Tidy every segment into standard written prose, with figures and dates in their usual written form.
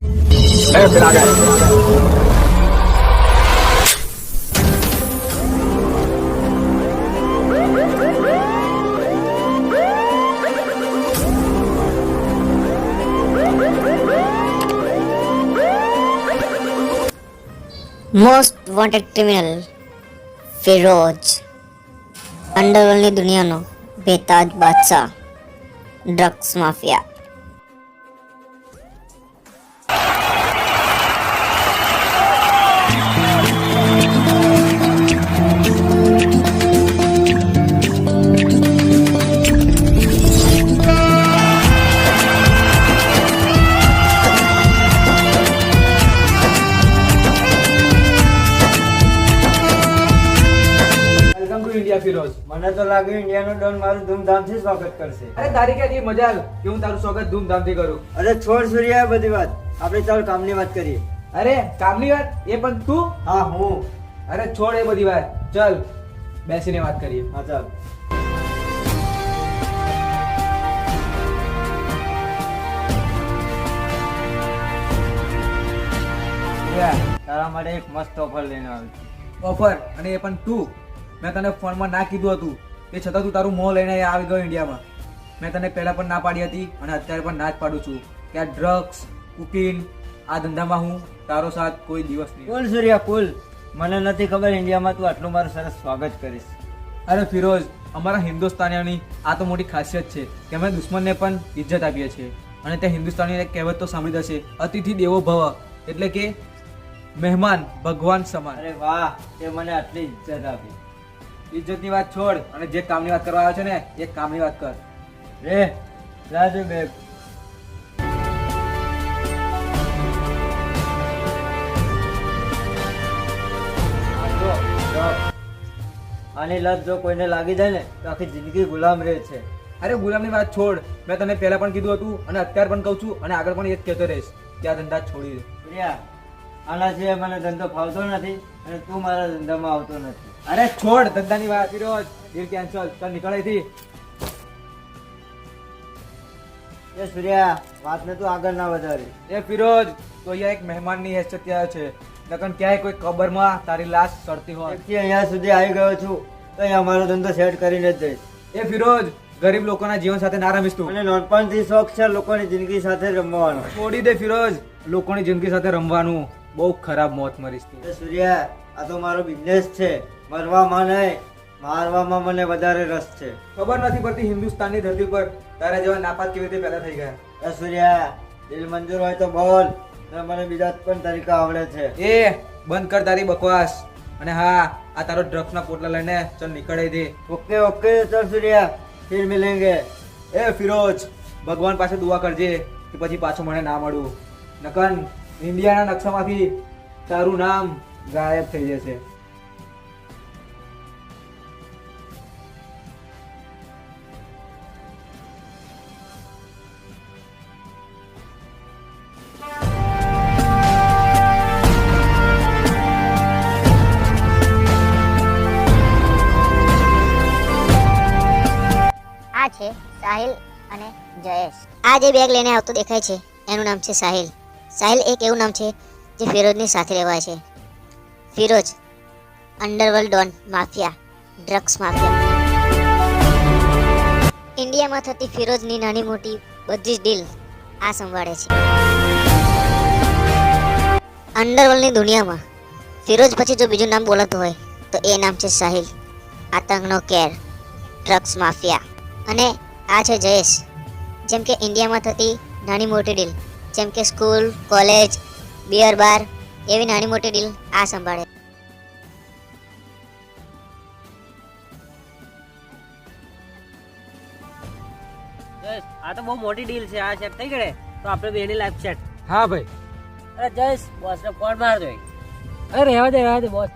फिर आ गए। મોસ્ટ વોન્ટેડ ક્રિમિનલ ફિરોજ, અંડરવર્લ્ડની દુનિયાનો બેતાજ બાદશાહ, drugs mafia. Welcome to India Firoz. મને તો લાગ્યું ઇન્ડિયાનો ડોન મારું ધૂમધામથી સ્વાગત કરશે. અરે તારી ક્યાંથી મજાલ કે હું તારું સ્વાગત ધૂમધામથી કરું. અરે છોડ સૂર્યા બધી વાત, આપણે ચાલ કામની વાત કરીએ. અરે કામની વાત? એ પણ તું? હા હું. અરે છોડ એ બધી વાત, ચલ બેસીને વાત કરીએ. હા ચાલ. તારા માટે એક મસ્ત ઓફર લઈને આવ્યો છું. ઓફર? અને એ પણ તું? મેં તને ફોનમાં ના કીધું હતું તે છતાં તું તારું મોં લઈને આવી ગયો ઇન્ડિયામાં. મેં તને પહેલા પણ ના પાડી હતી અને અત્યારે પણ ના જ પાડું છું કે આ ડ્રગ્સ, કુકિંગ, આ ધંધામાં હું તારો સાથ કોઈ દિવસ નહીં. કુલ સૂર્યા કુલ, મને નથી ખબર ઇન્ડિયામાં તું આટલું મારું સરસ સ્વાગત કરીશ. અરે ફિરોઝ, અમારા હિન્દુસ્તાનીઓની આ તો મોટી ખાસિયત છે કે અમે દુશ્મનને પણ ઇજ્જત આપીએ છીએ. અને તે હિન્દુસ્તાનીની એક કહેવત તો સાંભળી હશે, અતિથિ દેવો ભવ, એટલે કે મહેમાન ભગવાન સમાન. અરે વાહ, તે મને આટલી ઇજ્જત આપી. ઇજ્જતની વાત છોડ અને જે કામની વાત કરવા આવ્યો છે ને એ કામની વાત કર. રે રાજુ બેગ, આની લત જો કોઈને લાગી જાય ને તો આખી જિંદગી ગુલામ રહે છે. અરે ગુલામની વાત છોડ, મેં તને પહેલા પણ કીધું હતું અને અત્યારે પણ કહું છું અને આગળ પણ એ જ કહેતો રહીશ કે આ ધંધા છોડી દે. પ્રિયા, આના સિવાય મને ધંધો ફાવતો નથી અને તું મારા ધંધામાં આવતો નથી. અરે છોડ ધંધાની વાત. ફિરોઝ, ડીલ કેન્સલ, ચાલ નીકળ અહીંથી. એ સૂર્યા, વાતને તું આગળ ના વધારી. એ ફિરોઝ, તો અહીંયા એક મહેમાનની હેસિયત ત્યાં છે, નકર ક્યાંય કોઈ કબરમાં તારી લાશ સડતી હોય. એકથી અહીંયા સુધી આવી ગયો છું તો અહીંયા મારો ધંધો સેટ કરીને જ જઈશ. એ ફિરોઝ, ગરીબ લોકોના જીવન સાથે ના રમીશ તું. અને નાનપણથી શોખ છે લોકોની જિંદગી સાથે રમવાનો. છોડી દે ફિરોઝ, લોકોની જિંદગી સાથે રમવાનું. બહુ ખરાબ મોત મરીશ તું. એ સૂર્યા, આ તો મારો બિઝનેસ છે, મરવામાં નહીં મારવામાં મને વધારે રસ છે. ખબર નથી પડતી હિન્દુસ્તાનની ધરતી પર તારા જેવા નાપાસ કેવી રીતે પેદા થઈ ગયા. એ સૂર્યા, દિલ મંજૂર હોય તો બોલ, ને મને બીજા પણ તરીકા આવડે છે. એ બંધ કર તારી બકવાસ. અને હા, આ તારો ડ્રગ્સના પોટલા લઈને ચલ નીકળી દે. ઓકે ઓકે ચલ સૂર્યા, ફિર મિલેંગે. એ ફિરોઝ, ભગવાન પાસે દુઆ કરજે કે પછી પાછું મને ના મળું, નકર ઇન્ડિયાના નકશામાંથી તારું નામ ગાયબ થઈ જશે. આ છે સાહિલ અને જયેશ. આ જે બેગ લઈને આવતો દેખાય છે એનું નામ છે સાહિલ. સાહિલ એક એવું નામ છે જે ફિરોજની સાથે રહેવાય છે. Firoz, underworld Don mafia, drugs mafia. ઇન્ડિયામાં થતી ફિરોજની નાની મોટી બધી જ ડીલ આ સંભાળે છે. અંડરવર્લ્ડની દુનિયામાં ફિરોજ પછી જો બીજું નામ બોલાતું હોય તો એ નામ છે સાહિલ, આતંકનો કેર, ડ્રગ્સ માફિયા. અને આ છે જયેશ, જેમ કે ઇન્ડિયામાં થતી નાની મોટી ડીલ જેમ કે સ્કૂલ, કોલેજ, બિયર બાર એવી નાની મોટી ડીલ આ સંભાળે. જયેશ, આ તો બહુ મોટી ડીલ છે. આ સેટ થઈ ગયે તો આપણે બેની લાઈફ સેટ. હા ભાઈ. અરે જયેશ, બોસને કોણ માર દો. અરે રહેવા દે બોસ.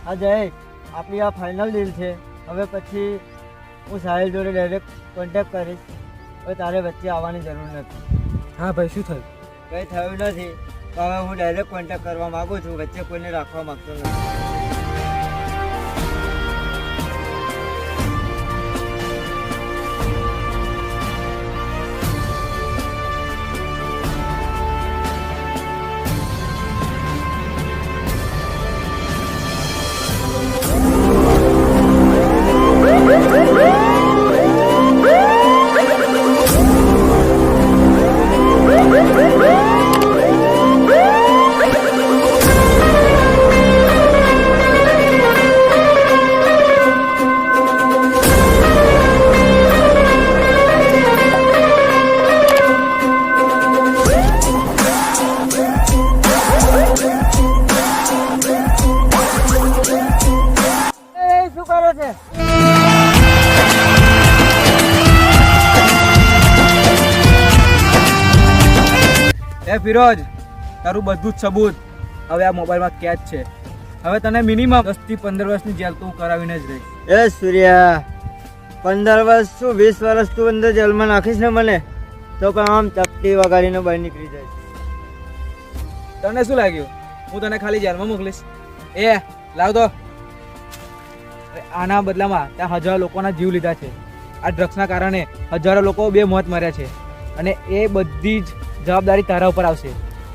હા જય, આપણી આ ફાઇનલ ડીલ છે. હવે પછી હું સાહિલ જોડે ડાયરેક્ટ કોન્ટેક્ટ કરીશ. હવે તારે વચ્ચે આવવાની જરૂર નથી. હા ભાઈ, શું થયું? કંઈ થયું નથી. તો હવે હું ડાયરેક્ટ કોન્ટેક્ટ કરવા માંગુ છું, વચ્ચે કોઈને રાખવા માંગતો નથી. છે. એ ફિરોજ, તારું બધું જ સબૂત હવે આ મોબાઈલમાં કેદ છે. હવે તને મિનિમમ 10 થી 15 વર્ષની જેલ તો હું કરાવીને જ રહીશ. એ સૂર્યા, 15 વર્ષ શું 20 વર્ષ તું અંદર જેલમાં નાખીશ ને મને, તો પણ આમ ચપટી વગાડીને બહાર નીકળી જાય. તને શું લાગ્યું હું તને ખાલી જેલમાં મોકલીશ? એ લાવ તો. અરે આના બદલામાં ત્યાં હજારો લોકોના જીવ લીધા છે. આ ડ્રગ્સના કારણે હજારો લોકો બે મોત મર્યા છે અને એ બધી જ જવાબદારી તારા ઉપર આવશે.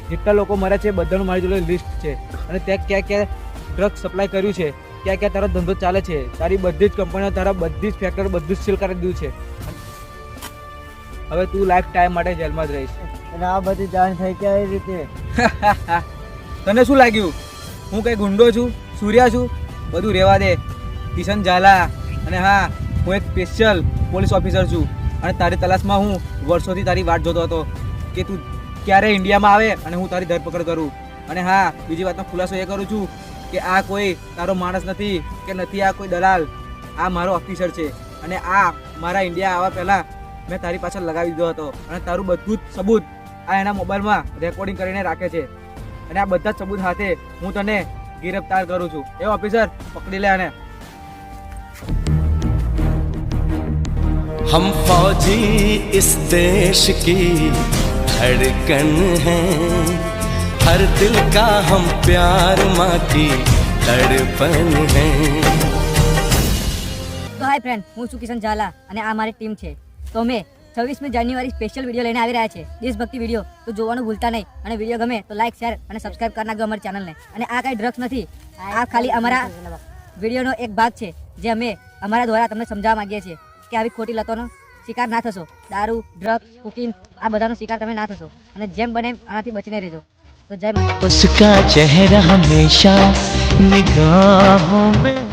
જેટલા લોકો મર્યા છે બધાનું મારી જોડે લિસ્ટ છે અને તે ક્યાં ક્યાં ડ્રગ્સ સપ્લાય કર્યું છે, ક્યાં ક્યાં તારો ધંધો ચાલે છે, તારી બધી જ કંપનીઓ, તારા બધી જ ફેક્ટરી બધું જ સીલ કરી દીધું છે. હવે તું લાઈફ ટાઈમ માટે જેલમાં જ રહીશ. અને આ બધી જાણ થઈ કઈ રીતે? તને શું લાગ્યું હું કઈ ગુંડો છું, સૂર્યા છું? બધું રહેવા દે. કિશન ઝાલા અને હા, હું એક સ્પેશિયલ પોલીસ ઓફિસર છું અને તારી તલાશમાં હું વર્ષોથી તારી વાટ જોતો હતો કે તું ક્યારે ઇન્ડિયામાં આવે અને હું તારી ધરપકડ કરું. અને હા, બીજી વાતનો ખુલાસો એ કરું છું કે આ કોઈ તારો માણસ નથી કે નથી આ કોઈ દલાલ, આ મારો ઓફિસર છે અને આ મારા ઇન્ડિયા આવવા પહેલાં મેં તારી પાછળ લગાવી દીધો હતો અને તારું બધું જ સબૂત આ એના મોબાઈલમાં રેકોર્ડિંગ કરીને રાખે છે અને આ બધા જ સબૂત સાથે હું તને ગિરફ્તાર કરું છું. એ ઓફિસર પકડી લે આને. हम फौजी इस देश की धड़कन हैं, हर दिल का हम प्यार माँ की तड़पन हैं. તો હાય ફ્રેન્ડ, હું છું કિશન ઝાલા અને આ મારી ટીમ છે. તો અમે 26મી જાન્યુઆરી સ્પેશિયલ વિડીયો લઈને આવી રહ્યા છે, દેશભક્તિ વિડીયો. તો જોવાનું ભૂલતા નહીં અને વિડીયો ગમે તો લાઈક, શેર અને સબસ્ક્રાઇબ કરી નાખજો અમારી ચેનલને. અને આ કાંઈ ડ્રગ્સ નથી, આ ખાલી અમારા વિડીયોનો એક ભાગ છે જે અમે અમારા દ્વારા તમને સમજાવવા માંગીએ છીએ કે આવી ખોટી લતોનો શિકાર ના થશો. દારૂ, ડ્રગ્સ, કુકિંગ આ બધાનો શિકાર તમે ના થશો અને જેમ બને એમ આનાથી બચીને રહેજો. તો જય માતા. उसका चेहरा हमेशा निगाहों में